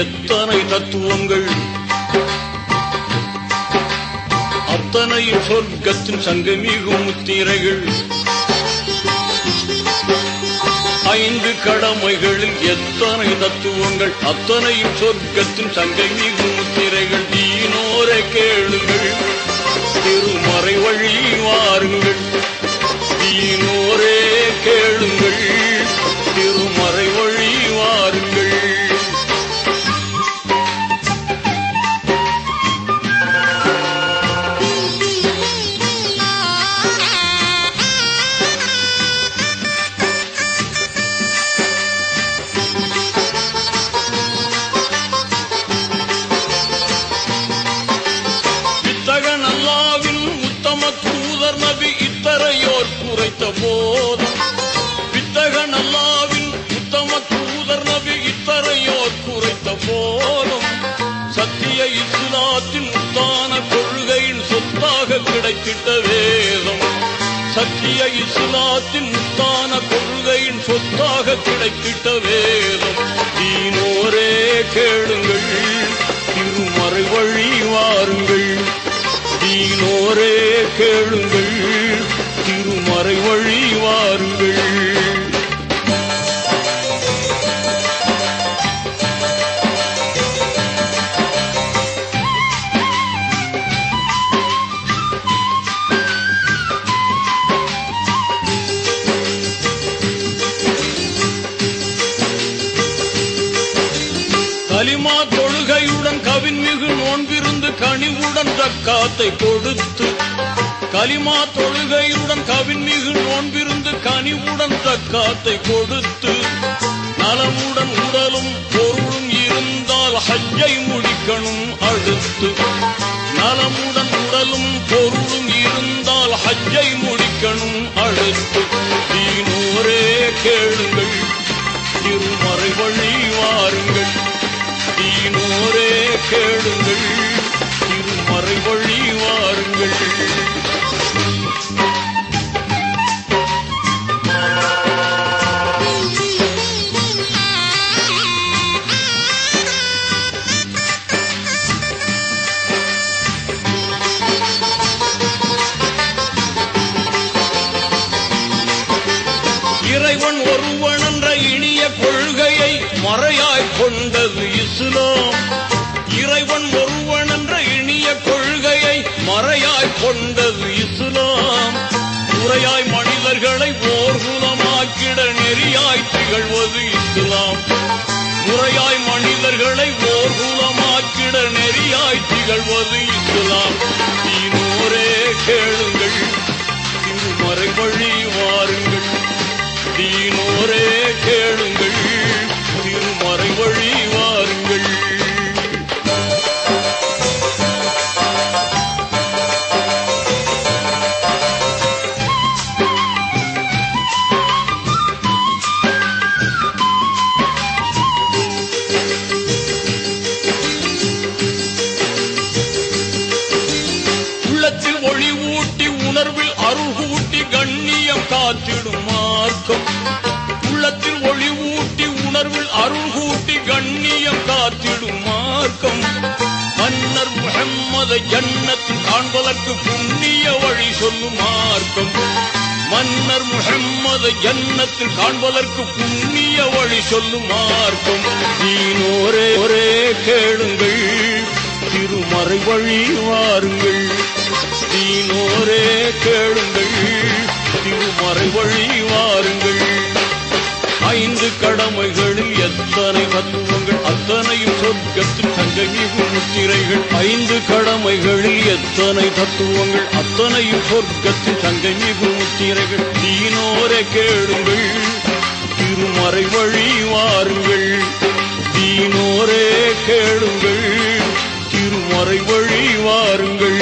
எத்தனை தத்துவங்கள், அத்தனையும் சொர்க்கத்தின் சங்கமிகும் முத்திரைகள். 5 கடமைகளில் எத்தனை தத்துவங்கள், அத்தனையும் சொர்க்கத்தின் சங்கமிகும் முத்திரைகள். தீனோரை கேளுங்கள், திருமறை வழி வாருங்கள். தீனோரே கேளுங்கள், திருமறை வழி வாருங்கள். வித்தகன் அல்லாவின் உத்தம தூதர் நபி இத்தரையோர் குறைத்த போதும், வித்தகன் அல்லாவின் உத்தம தூதர் நபி இத்தரையோர் குறைத்த போதும், சத்திய இஸ்லாத்தின் உத்தான கொள்கையின் சொத்தாக கிடைத்திட்ட வேதம், சத்திய இஸ்லாத்தின் உத்தான கொள்கையின் சொத்தாக கிடைத்திட்ட வேதம். தீனோரே கேளுங்கள், திருமறை வழி வாருங்கள். தீனோரே கேளுங்கள், திருமறை வழி வாருங்கள். கலிமா தொழுகையுடன் கவின்மிகு நோன்பிருந்து கனிவுடன் ஜக்காத்தை கொடுத்து, கலிமா தொழுகையுடன் கவின்மிகு நோன்பிருந்து கனிவுடன் ஜக்காத்தை கொடுத்து, நலமுடன் உடலும் பொருளும் இருந்தால் ஹஜ்ஜை முடிக்கணும் அடுத்து, நலமுடன் உடலும் பொருளும் இருந்தால் ஹஜ்ஜை முடிக்கணும் அடுத்து. தீனோரே கேளுங்கள், திருமறை வழி வாருங்கள். தீனோரே கேளுங்கள், திருமறை வழி வாருங்கள். இறைவன் ஒருவன் என்ற இனிய கொள்கையை மறையாய் கொண்டது இஸ்லாம். இறைவன் ஒருவன் என்ற இனிய கொள்கையை மறையாய் கொண்டது இஸ்லாம். முறையாய் மனிதர்களை ஓர்குலமாக்கிட நெறியாய் திகழ்வது இஸ்லாம். முறையாய் மனிதர்களை ஓர்குலமாக்கிட நெறியாய் திகழ்வது இஸ்லாம். தீனோரே கேளுங்கள், திருமறை வழி வாருங்கள். தீனோரே கேளுங்கள், திருமறை வழி வாருங்கள். உள்ளத்தில் ஒளி ஊட்டி உணர்வில் அருள் கூட்டி கண்ணியம் காத்திடும் மார்க்கம். உள்ளத்தில் ஒளி ஊட்டி உணர்வில் அருள் கூட்டி கண்ணியம் காத்திடும் மார்க்கம். மன்னர் முஹம்மதை ஜன்னத்தில் காண்பதற்கு புண்ணிய வழி சொல்லும் மார்க்கம். மன்னர் முஹம்மதை ஜன்னத்தில் காண்பதற்கு புண்ணிய வழி சொல்லும் மார்க்கம். தீனோரே கேளுங்கள், திருமறை வழி வாருங்கள். தீனோரே கேளுங்கள், திருமறை வழி வாருங்கள். 5 கடமைகளில் எத்தனை தத்துவங்கள், அத்தனையும் சொர்க்கத்தின் சங்கமிகும் முத்திரைகள். 5 கடமைகளில் எத்தனை தத்துவங்கள், அத்தனையும் சொர்க்கத்தின் சங்கமிகும் முத்திரைகள். தீனோரே கேளுங்கள், திருமறை வழி வாருங்கள். தீனோரே கேளுங்கள், திருமறை வழி வாருங்கள்.